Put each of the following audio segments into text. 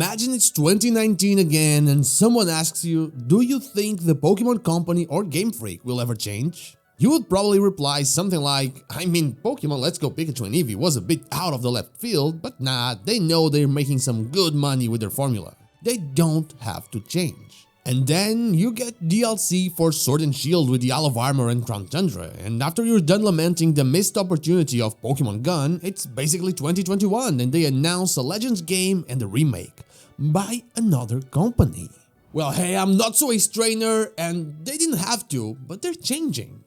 Imagine it's 2019 again and someone asks you, do you think the Pokemon Company or Gamefreak will ever change? You would probably reply something like, I mean, Pokemon Let's Go Pikachu and Eevee was a bit out of the left field, but nah, they know they're making some good money with their formula. They don't have to change. And then you get DLC for Sword and Shield with the Olive Armor and Crown Tundra, and after you're done lamenting the missed opportunity of Pokemon Gun, it's basically 2021 and they announce a Legends game and a remake by another company. Well, hey, I'm not so ace trainer and they didn't have to, but they're changing.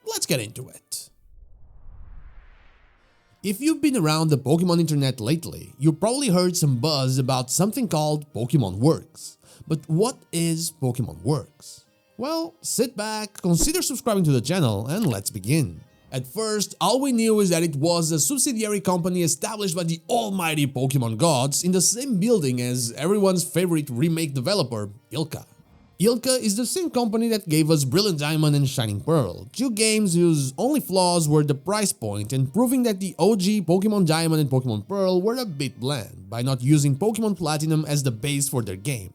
Let's get into it. If you've been around the Pokemon internet lately, you probably heard some buzz about something called Pokémon Works. But what is Pokémon Works? Well, sit back, consider subscribing to the channel, and let's begin. At first, all we knew is that it was a subsidiary company established by the almighty Pokemon gods in the same building as everyone's favorite remake developer, ILCA. ILCA is the same company that gave us Brilliant Diamond and Shining Pearl, two games whose only flaws were the price point and proving that the OG Pokemon Diamond and Pokemon Pearl were a bit bland by not using Pokemon Platinum as the base for their game.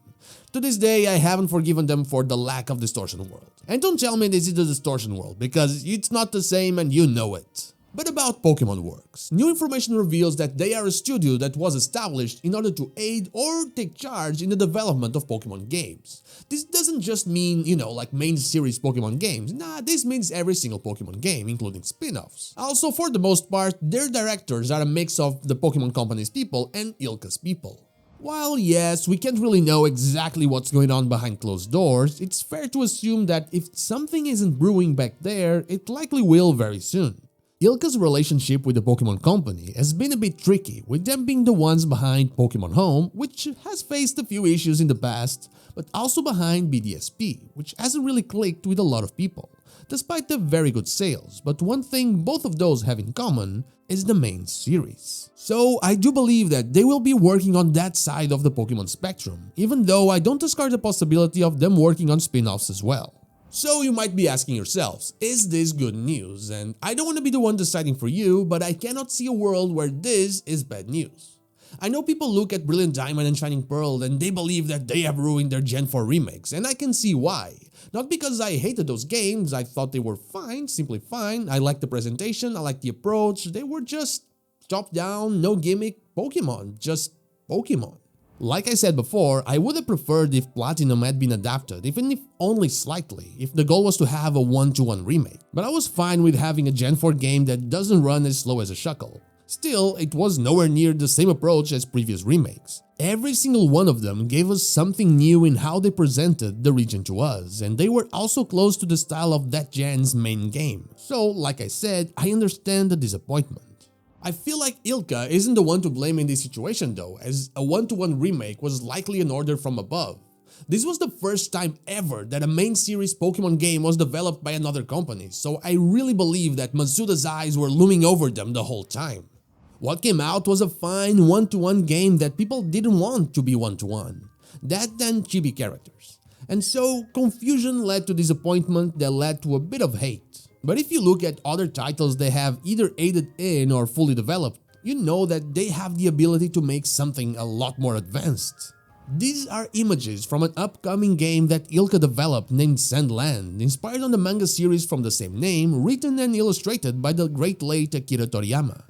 To this day, I haven't forgiven them for the lack of Distortion World. And don't tell me this is the Distortion World, because it's not the same and you know it. But about Pokémon Works, new information reveals that they are a studio that was established in order to aid or take charge in the development of Pokémon games. This doesn't just mean, like main series Pokémon games. Nah, this means every single Pokémon game, including spin-offs. Also, for the most part, their directors are a mix of the Pokémon Company's people and ILCA's people. While yes, we can't really know exactly what's going on behind closed doors, it's fair to assume that if something isn't brewing back there, it likely will very soon. ILCA's relationship with the Pokemon Company has been a bit tricky, with them being the ones behind Pokemon Home, which has faced a few issues in the past, but also behind BDSP, which hasn't really clicked with a lot of people, despite the very good sales. But one thing both of those have in common is the main series. So I do believe that they will be working on that side of the Pokemon spectrum, even though I don't discard the possibility of them working on spin-offs as well. So you might be asking yourselves, is this good news? And I don't want to be the one deciding for you, but I cannot see a world where this is bad news. I know people look at Brilliant Diamond and Shining Pearl and they believe that they have ruined their Gen 4 remakes, and I can see why. Not because I hated those games, I thought they were fine, simply fine. I liked the presentation, I liked the approach, they were just top down, no gimmick Pokemon, just Pokemon. Like I said before, I would have preferred if Platinum had been adapted, even if only slightly, if the goal was to have a 1-to-1 remake. But I was fine with having a Gen 4 game that doesn't run as slow as a Shuckle. Still, it was nowhere near the same approach as previous remakes. Every single one of them gave us something new in how they presented the region to us, and they were also close to the style of that gen's main game. So, like I said, I understand the disappointment. I feel like ILCA isn't the one to blame in this situation though, as a 1-to-1 remake was likely an order from above. This was the first time ever that a main series Pokemon game was developed by another company, so I really believe that Masuda's eyes were looming over them the whole time. What came out was a fine 1-to-1 game that people didn't want to be 1-to-1. That and chibi characters. And so, confusion led to disappointment that led to a bit of hate. But if you look at other titles they have either aided in or fully developed, you know that they have the ability to make something a lot more advanced. These are images from an upcoming game that ILCA developed named Sandland, inspired on the manga series from the same name, written and illustrated by the great late Akira Toriyama.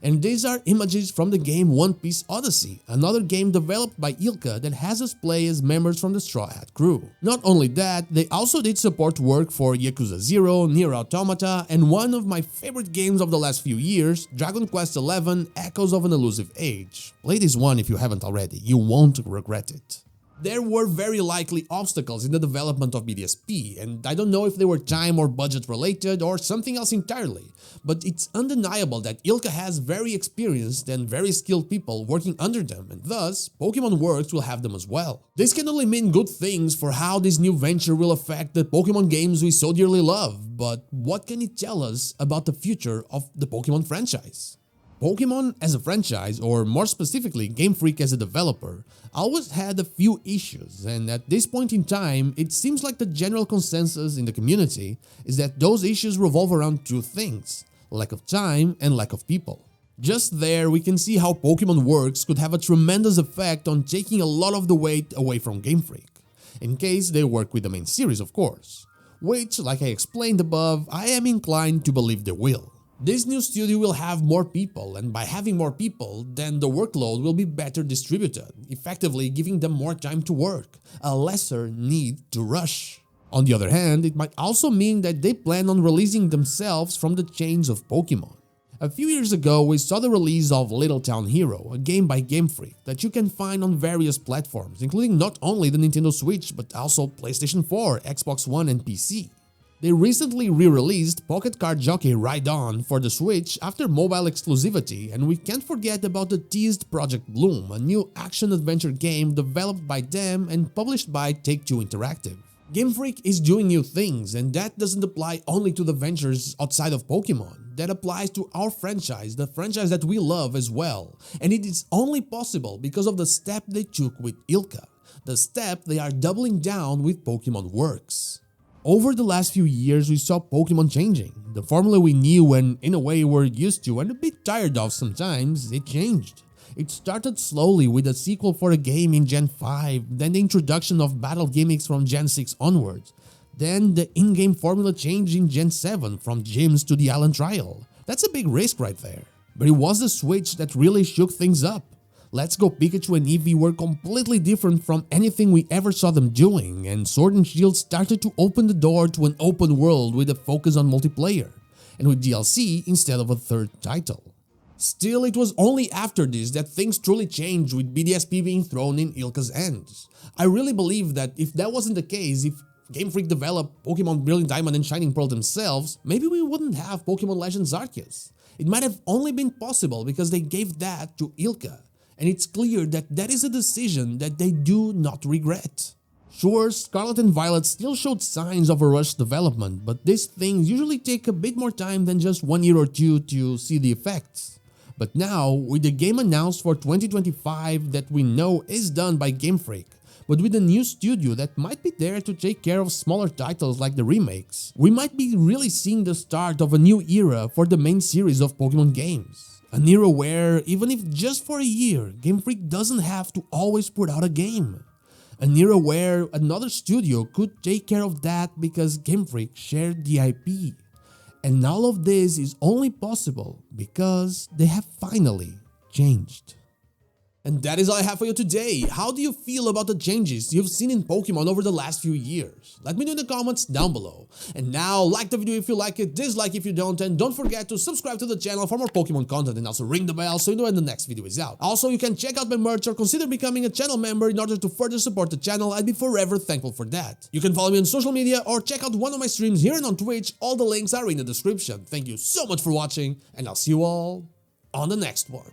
And these are images from the game One Piece Odyssey, another game developed by ILCA that has us play as members from the Straw Hat crew. Not only that, they also did support work for Yakuza 0, Nier Automata, and one of my favorite games of the last few years, Dragon Quest XI Echoes of an Elusive Age. Play this one if you haven't already, you won't regret it. There were very likely obstacles in the development of BDSP, and I don't know if they were time or budget related or something else entirely, but it's undeniable that ILCA has very experienced and very skilled people working under them, and thus, Pokémon Works will have them as well. This can only mean good things for how this new venture will affect the Pokémon games we so dearly love, but what can it tell us about the future of the Pokémon franchise? Pokémon as a franchise, or more specifically Gamefreak as a developer, always had a few issues, and at this point in time, it seems like the general consensus in the community is that those issues revolve around two things: lack of time and lack of people. Just there, we can see how Pokémon Works could have a tremendous effect on taking a lot of the weight away from Gamefreak, in case they work with the main series, of course, which, like I explained above, I am inclined to believe they will. This new studio will have more people, and by having more people, then the workload will be better distributed, effectively giving them more time to work, a lesser need to rush. On the other hand, it might also mean that they plan on releasing themselves from the chains of Pokémon. A few years ago, we saw the release of Little Town Hero, a game by Gamefreak that you can find on various platforms, including not only the Nintendo Switch but also PlayStation 4, Xbox One and PC. They recently re-released Pocket Card Jockey Ride On for the Switch after mobile exclusivity, and we can't forget about the teased Project Bloom, a new action-adventure game developed by them and published by Take-Two Interactive. Gamefreak is doing new things, and that doesn't apply only to the ventures outside of Pokémon. That applies to our franchise, the franchise that we love as well. And it is only possible because of the step they took with ILCA, the step they are doubling down with Pokémon Works. Over the last few years, we saw Pokémon changing. The formula we knew and in a way we're used to and a bit tired of sometimes, it changed. It started slowly with a sequel for a game in Gen 5, then the introduction of battle gimmicks from Gen 6 onwards, then the in-game formula changed in Gen 7 from gyms to the Island Trial. That's a big risk right there. But it was the Switch that really shook things up. Let's Go Pikachu and Eevee were completely different from anything we ever saw them doing, and Sword and Shield started to open the door to an open world with a focus on multiplayer, and with DLC instead of a third title. Still, it was only after this that things truly changed, with BDSP being thrown in ILCA's hands. I really believe that if that wasn't the case, if Game Freak developed Pokémon Brilliant Diamond and Shining Pearl themselves, maybe we wouldn't have Pokémon Legends Arceus. It might have only been possible because they gave that to ILCA, and it's clear that that is a decision that they do not regret. Sure, Scarlet and Violet still showed signs of a rushed development, but these things usually take a bit more time than just 1 year or two to see the effects. But now, with the game announced for 2025 that we know is done by Game Freak, but with a new studio that might be there to take care of smaller titles like the remakes, we might be really seeing the start of a new era for the main series of Pokémon games. An era where, even if just for a year, Game Freak doesn't have to always put out a game. An era where another studio could take care of that because Game Freak shared the IP. And all of this is only possible because they have finally changed. And that is all I have for you today. How do you feel about the changes you've seen in Pokemon over the last few years? Let me know in the comments down below. And now, like the video if you like it, dislike if you don't, and don't forget to subscribe to the channel for more Pokemon content, and also ring the bell so you know when the next video is out. Also, you can check out my merch or consider becoming a channel member in order to further support the channel. I'd be forever thankful for that. You can follow me on social media or check out one of my streams here and on Twitch. All the links are in the description. Thank you so much for watching, and I'll see you all on the next one.